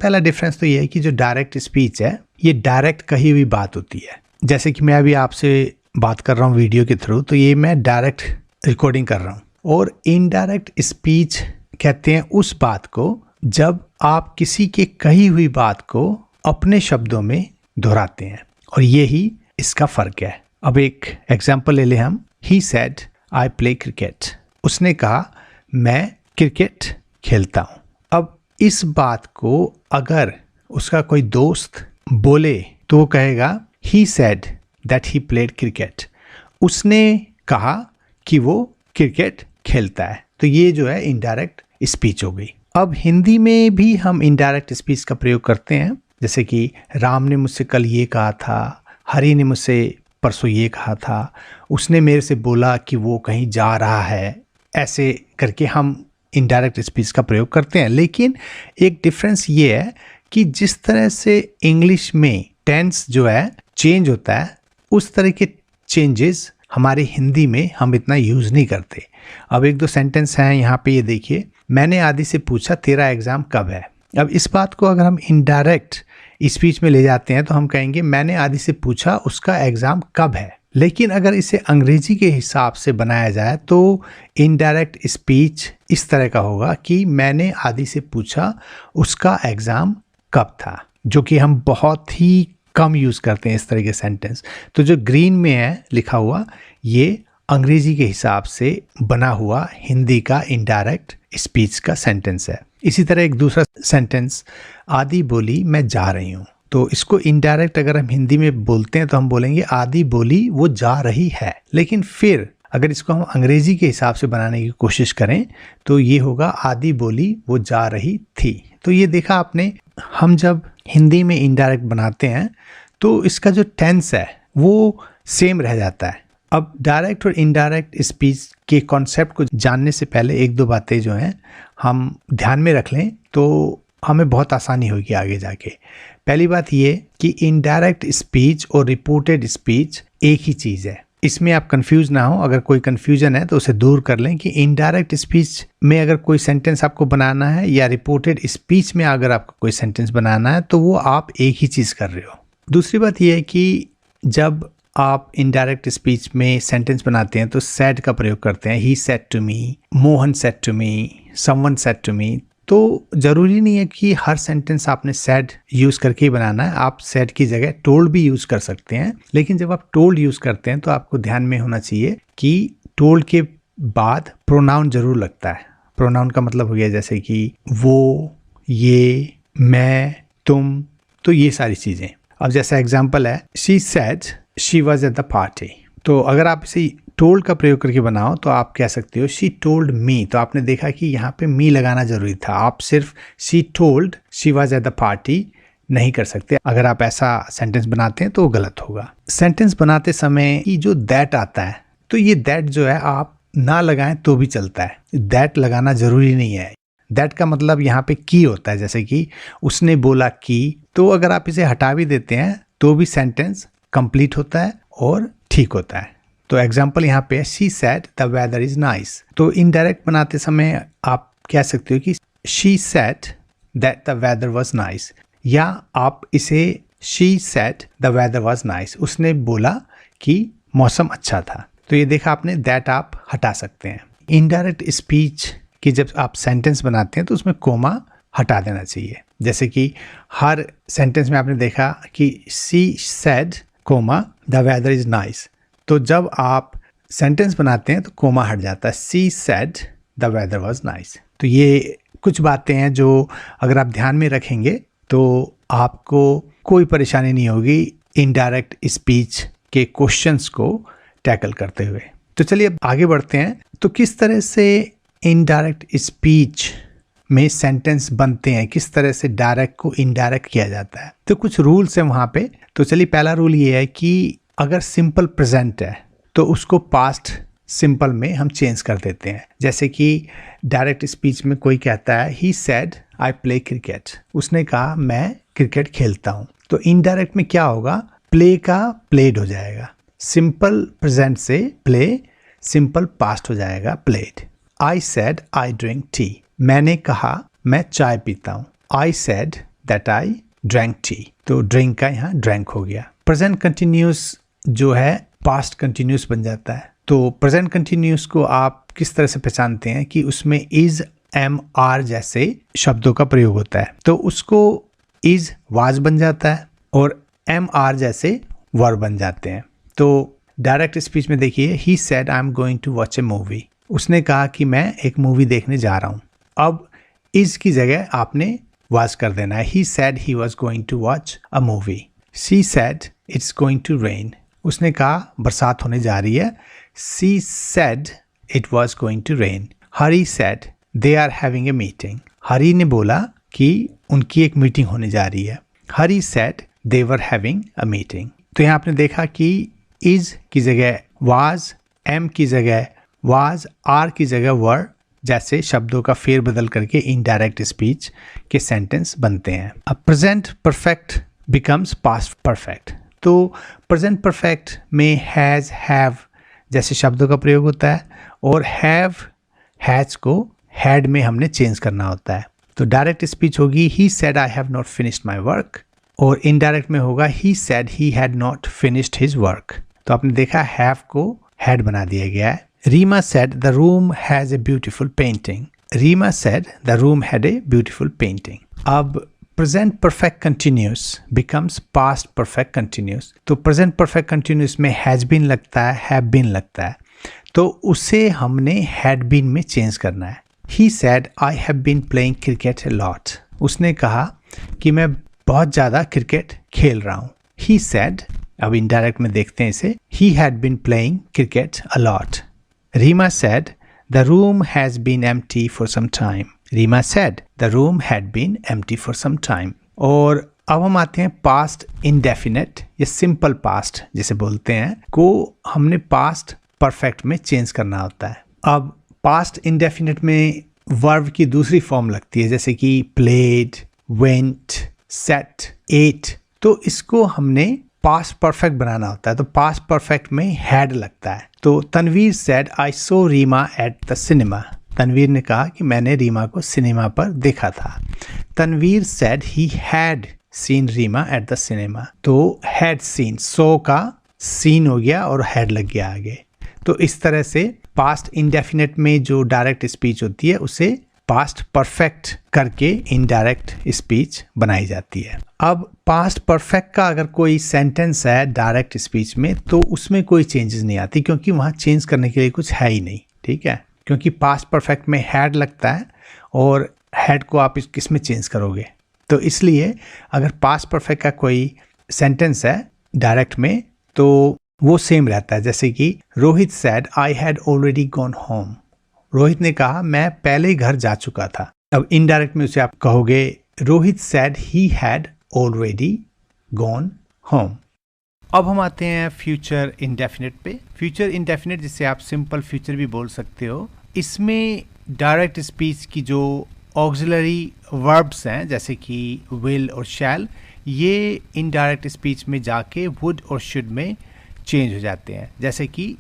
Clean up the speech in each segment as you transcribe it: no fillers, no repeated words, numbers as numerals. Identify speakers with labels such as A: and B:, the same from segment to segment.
A: पहला डिफरेंस तो ये है कि जो डायरेक्ट स्पीच है ये डायरेक्ट कही हुई बात होती है। जैसे कि मैं अभी आपसे बात कर रहा हूँ वीडियो के थ्रू, तो ये मैं डायरेक्ट रिकॉर्डिंग कर रहा हूँ। और इनडायरेक्ट स्पीच कहते हैं उस बात को जब आप किसी के कही हुई बात को अपने शब्दों में दोहराते हैं, और यही इसका फर्क है। अब एक एग्जाम्पल ले लें हम। ही सेड आई प्ले क्रिकेट। उसने कहा मैं क्रिकेट खेलता हूँ। अब इस बात को अगर उसका कोई दोस्त बोले तो वो कहेगा he said that he played cricket. उसने कहा कि वो क्रिकेट खेलता है। तो ये जो है इनडायरेक्ट स्पीच हो गई। अब हिंदी में भी हम इनडायरेक्ट स्पीच का प्रयोग करते हैं, जैसे कि राम ने मुझसे कल ये कहा था, हरि ने मुझसे परसों ये कहा था, उसने मेरे से बोला कि वो कहीं जा रहा है। ऐसे करके हम इनडायरेक्ट स्पीच का प्रयोग करते हैं। लेकिन एक डिफरेंस ये है कि जिस तरह से इंग्लिश में टेंस जो है चेंज होता है, उस तरह के चेंजेस हमारे हिंदी में हम इतना यूज़ नहीं करते। अब एक दो सेंटेंस हैं यहाँ पे, ये देखिए। मैंने आदि से पूछा तेरा एग्ज़ाम कब है। अब इस बात को अगर हम इनडायरेक्ट स्पीच में ले जाते हैं तो हम कहेंगे मैंने आदि से पूछा उसका एग्ज़ाम कब है। लेकिन अगर इसे अंग्रेजी के हिसाब से बनाया जाए तो इनडायरेक्ट स्पीच इस तरह का होगा कि मैंने आदि से पूछा उसका एग्ज़ाम कब था, जो कि हम बहुत ही कम यूज़ करते हैं इस तरह के सेंटेंस। तो जो ग्रीन में है लिखा हुआ, ये अंग्रेजी के हिसाब से बना हुआ हिंदी का इनडायरेक्ट स्पीच का सेंटेंस है। इसी तरह एक दूसरा सेंटेंस, आदि बोली मैं जा रही हूँ। तो इसको इनडायरेक्ट अगर हम हिंदी में बोलते हैं तो हम बोलेंगे आदि बोली वो जा रही है। लेकिन फिर अगर इसको हम अंग्रेजी के हिसाब से बनाने की कोशिश करें तो ये होगा आदि बोली वो जा रही थी। तो ये देखा आपने, हम जब हिंदी में इनडायरेक्ट बनाते हैं तो इसका जो टेंस है वो सेम रह जाता है। अब डायरेक्ट और इनडायरेक्ट स्पीच के कॉन्सेप्ट को जानने से पहले एक दो बातें जो हैं हम ध्यान में रख लें तो हमें बहुत आसानी होगी आगे जाके। पहली बात ये कि इनडायरेक्ट स्पीच और रिपोर्टेड स्पीच एक ही चीज़ है। इसमें आप कंफ्यूज ना हो। अगर कोई कंफ्यूजन है तो उसे दूर कर लें कि इनडायरेक्ट स्पीच में अगर कोई सेंटेंस आपको बनाना है या रिपोर्टेड स्पीच में अगर आपको कोई सेंटेंस बनाना है तो वो आप एक ही चीज़ कर रहे हो। दूसरी बात ये है कि जब आप इनडायरेक्ट स्पीच में सेंटेंस बनाते हैं तो सैड का प्रयोग करते हैं। He said to me, Mohan said to me, someone said to me. तो ज़रूरी नहीं है कि हर सेंटेंस आपने सैड यूज़ करके ही बनाना है। आप सैड की जगह टोल्ड भी यूज़ कर सकते हैं। लेकिन जब आप टोल्ड यूज़ करते हैं तो आपको ध्यान में होना चाहिए कि टोल्ड के बाद प्रोनाउन ज़रूर लगता है। प्रोनाउन का मतलब हो गया जैसे कि वो, ये, मैं, तुम, तो ये सारी चीज़ें। अब जैसा एग्जाम्पल है, she said she was at the party. तो अगर आप इसे टोल्ड का प्रयोग करके बनाओ तो आप कह सकते हो शी टोल्ड मी। तो आपने देखा कि यहाँ पे मी लगाना जरूरी था। आप सिर्फ she told she was at the party नहीं कर सकते। अगर आप ऐसा सेंटेंस बनाते हैं तो वो गलत होगा। सेंटेंस बनाते समय ये जो दैट आता है, तो ये दैट जो है आप ना लगाएं तो भी चलता है। दैट लगाना जरूरी नहीं है। दैट का मतलब यहाँ पे की होता है, जैसे कि उसने बोला कि। तो अगर आप इसे हटा भी देते हैं तो भी सेंटेंस कंप्लीट होता है और ठीक होता है। तो एग्जाम्पल यहाँ पे she said the weather is nice. तो इनडायरेक्ट बनाते समय आप कह सकते हो कि she said that the weather was nice, या आप इसे she said the weather was nice, उसने बोला कि मौसम अच्छा था। तो ये देखा आपने, दैट आप हटा सकते हैं। इनडायरेक्ट स्पीच की जब आप सेंटेंस बनाते हैं तो उसमें कोमा हटा देना चाहिए। जैसे कि हर सेंटेंस में आपने देखा कि she said comma the weather is nice. तो जब आप सेंटेंस बनाते हैं तो कोमा हट जाता है। She said the weather was nice. तो ये कुछ बातें हैं जो अगर आप ध्यान में रखेंगे तो आपको कोई परेशानी नहीं होगी इनडायरेक्ट स्पीच के क्वेश्चंस को टैकल करते हुए। तो चलिए अब आगे बढ़ते हैं। तो किस तरह से इनडायरेक्ट स्पीच में सेंटेंस बनते हैं, किस तरह से डायरेक्ट को इनडायरेक्ट किया जाता है। तो कुछ रूल्स हैं वहाँ पे। तो चलिए पहला रूल ये है कि अगर सिंपल प्रेजेंट है तो उसको पास्ट सिंपल में हम चेंज कर देते हैं। जैसे कि डायरेक्ट स्पीच में कोई कहता है he said I play cricket, उसने कहा मैं क्रिकेट खेलता हूँ। तो इनडायरेक्ट में क्या होगा, प्ले का प्लेड हो जाएगा। सिंपल प्रेजेंट से प्ले, सिंपल पास्ट हो जाएगा played. I said I drink tea, मैंने कहा मैं चाय पीता हूँ। I said that I drank T. तो ड्रिंक का यहाँ ड्रैंक हो गया। प्रेजेंट कंटिन्यूस जो है पास्ट कंटिन्यूस बन जाता है। तो प्रेजेंट कंटिन्यूस को आप किस तरह से पहचानते हैं कि उसमें इज, एम, आर जैसे शब्दों का प्रयोग होता है। तो उसको इज वाज बन जाता है और एम, आर जैसे वर्ब बन जाते हैं। तो डायरेक्ट स्पीच में देखिए, he said I am going to watch a movie. उसने कहा कि मैं एक मूवी देखने जा रहा हूँ। अब इज की जगह आपने वाज कर देना है। He said he was going to watch a movie. She said it's going to rain. उसने कहा बरसात होने जा रही है। She said it was going to rain. Hari said they are having a meeting. Hari ने बोला कि उनकी एक मीटिंग होने जा रही है। Hari said they were having a meeting. तो यहाँ आपने देखा कि इज की जगह वाज, एम की जगह वाज, आर की जगह वर जैसे शब्दों का फेरबदल करके इनडायरेक्ट स्पीच के सेंटेंस बनते हैं। अब present perfect becomes past perfect. तो प्रेजेंट परफेक्ट में हैज, हैव जैसे शब्दों का प्रयोग होता है और हैव, हैज को हैड में हमने चेंज करना होता है। तो डायरेक्ट स्पीच होगी ही said I have not finished my work, और इनडायरेक्ट में होगा ही said he had not finished his work. तो आपने देखा हैव को हैड बना दिया गया है। Reema said the room has a beautiful painting. Reema said the room had a beautiful painting. अब present perfect continuous becomes past perfect continuous. तो प्रेजेंट परफेक्ट कंटिन्यूस में हैज बीन लगता है, हैव बीन लगता है, तो उसे हमने हैड बीन में चेंज करना है। He said I have been playing cricket a lot. उसने कहा कि मैं बहुत ज़्यादा क्रिकेट खेल रहा हूँ। ही सेड, अब इनडायरेक्ट में देखते हैं इसे, he had been playing cricket a lot. Reema said the room has been empty for some time. Reema said the room had been empty for some time. और अब हम आते हैं पास्ट इंडेफिनेट या सिंपल पास्ट जिसे बोलते हैं, को हमने पास्ट परफेक्ट में चेंज करना होता है। अब पास्ट इंडेफिनेट में वर्ब की दूसरी फॉर्म लगती है, जैसे कि प्लेड, वेंट, सेट, एट। तो इसको हमने पास्ट परफेक्ट बनाना होता है। तो पास्ट परफेक्ट में हैड लगता है। तो Tanveer said I saw Reema at the cinema. Tanveer ने कहा कि मैंने रीमा को सिनेमा पर देखा था। Tanveer said he had seen Reema at the cinema. तो हैड सीन, सो का सीन हो गया और हैड लग गया आगे। तो इस तरह से पास्ट इंडेफिनेट में जो डायरेक्ट स्पीच होती है उसे पास्ट परफेक्ट करके इनडायरेक्ट स्पीच बनाई जाती है। अब पास्ट परफेक्ट का अगर कोई सेंटेंस है डायरेक्ट स्पीच में तो उसमें कोई चेंजेस नहीं आती, क्योंकि वहाँ चेंज करने के लिए कुछ है ही नहीं। ठीक है, क्योंकि पास्ट परफेक्ट में हैड लगता है और हैड को आप किस में चेंज करोगे। तो इसलिए अगर पास्ट परफेक्ट का कोई सेंटेंस है डायरेक्ट में तो वो सेम रहता है। जैसे कि Rohit said I had already gone home. Rohit ने कहा मैं पहले ही घर जा चुका था। अब इनडायरेक्ट में उसे आप कहोगे Rohit said he had already gone home. अब हम आते हैं फ्यूचर इंडेफिनिट पे। फ्यूचर इंडेफिनिट जिसे आप सिंपल फ्यूचर भी बोल सकते हो, इसमें डायरेक्ट स्पीच की जो ऑक्सिलरी वर्ब्स हैं जैसे कि विल और शैल, ये इनडायरेक्ट स्पीच में जाके वुड और शुड में चेंज हो जाते हैं। जैसे कि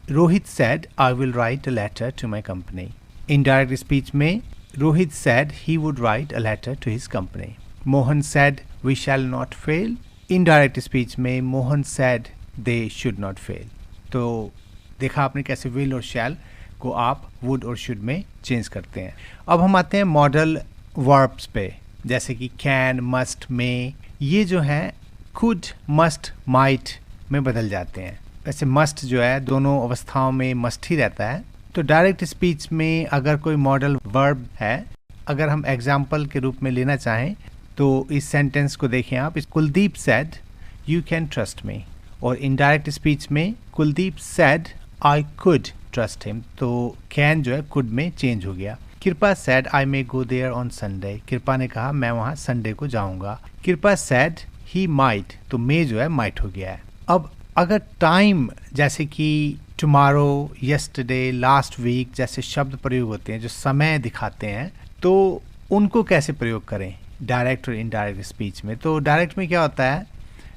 A: Rohit said I will write a letter to my company. Indirect speech में Rohit said he would write a letter to his company. Mohan said we shall not fail. Indirect speech में Mohan said they should not fail. तो देखा आपने कैसे will और शैल को आप would और शुड में चेंज करते हैं। अब हम आते हैं मॉडल वर्ब्स पे, जैसे कि कैन, मस्ट, मे। ये जो हैं कुड, मस्ट, माइट में बदल जाते हैं। वैसे मस्ट जो है दोनों अवस्थाओं में मस्ट ही रहता है। तो डायरेक्ट स्पीच में अगर कोई मॉडल वर्ब है, अगर हम एग्जाम्पल के रूप में लेना चाहें तो इस सेंटेंस को देखें आप, Kuldeep said you can trust me. और इनडायरेक्ट स्पीच में Kuldeep said I could trust him. तो कैन जो है कुड में चेंज हो गया। Kripa said I may go there on Sunday. Kripa ने कहा मैं वहाँ संडे को जाऊँगा। कृपा सेड ही माइट, तो मे जो है माइट हो गया है। अब अगर टाइम जैसे कि टुमारो, यस्टरडे, लास्ट वीक जैसे शब्द प्रयोग होते हैं जो समय दिखाते हैं, तो उनको कैसे प्रयोग करें डायरेक्ट और इनडायरेक्ट स्पीच में। तो डायरेक्ट में क्या होता है,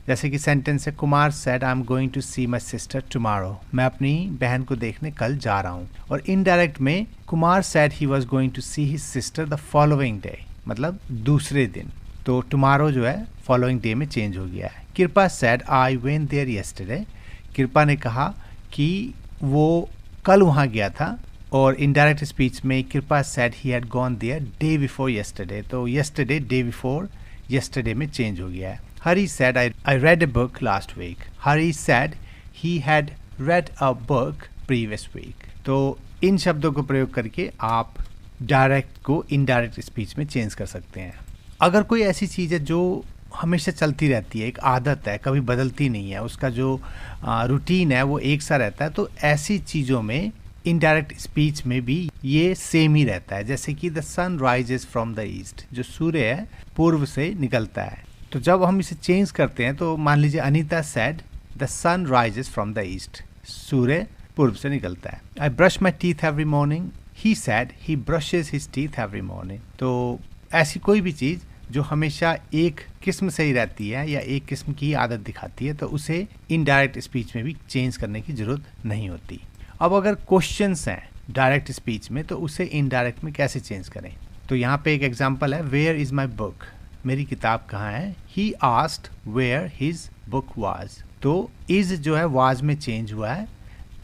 A: जैसे कि सेंटेंस है Kumar said I am going to see my sister tomorrow. मैं अपनी बहन को देखने कल जा रहा हूँ। और इनडायरेक्ट में Kumar said he was going to see his sister the following day, मतलब दूसरे दिन। तो टुमारो जो है फॉलोइंग डे में चेंज हो गया है। Kripa said I went there yesterday. Kripa ने कहा कि वो कल वहाँ गया था, और इनडायरेक्ट स्पीच में Kripa said he had gone there day before yesterday, तो यस्टरडे डे बिफोर यस्टरडे में चेंज हो गया है। Hari said I read a book last week. Hari said he had read a book previous week. तो इन शब्दों को प्रयोग करके आप डायरेक्ट को इनडायरेक्ट स्पीच में चेंज कर सकते हैं। अगर कोई ऐसी चीज़ है जो हमेशा चलती रहती है, एक आदत है, कभी बदलती नहीं है, उसका जो रूटीन है वो एक सा रहता है, तो ऐसी चीज़ों में इनडायरेक्ट स्पीच में भी ये सेम ही रहता है। जैसे कि the sun rises from the east, जो सूर्य है पूर्व से निकलता है। तो जब हम इसे चेंज करते हैं तो मान लीजिए Anita said the sun rises from the east, सूर्य पूर्व से निकलता है। I brush my teeth every morning. He said he brushes his teeth every morning. तो ऐसी कोई भी चीज़ जो हमेशा एक किस्म से ही रहती है या एक किस्म की आदत दिखाती है, तो उसे इनडायरेक्ट स्पीच में भी चेंज करने की ज़रूरत नहीं होती। अब अगर क्वेश्चंस हैं डायरेक्ट स्पीच में, तो उसे इनडायरेक्ट में कैसे चेंज करें? तो यहाँ पे एक एग्जांपल है, वेयर इज़ माई बुक, मेरी किताब कहाँ है। He asked where his book was. तो इज जो है वाज में चेंज हुआ है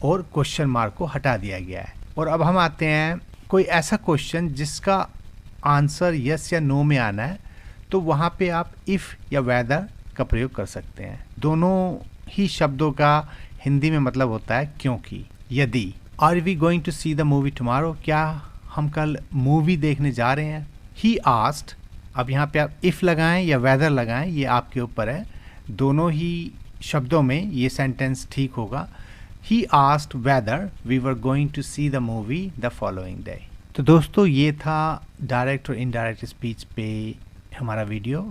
A: और क्वेश्चन मार्क को हटा दिया गया है। और अब हम आते हैं कोई ऐसा क्वेश्चन जिसका आंसर यस या नो में आना है, तो वहाँ पे आप इफ़ या वेदर का प्रयोग कर सकते हैं। दोनों ही शब्दों का हिंदी में मतलब होता है क्योंकि, यदि। Are we going to see the movie tomorrow, क्या हम कल मूवी देखने जा रहे हैं। ही आस्क्ड, अब यहाँ पे आप इफ़ लगाएं या वेदर लगाएं, ये आपके ऊपर है। दोनों ही शब्दों में ये सेंटेंस ठीक होगा। He asked whether we were going to see the movie the following day. तो दोस्तों ये था डायरेक्ट और इनडायरेक्ट स्पीच पे हमारा वीडियो।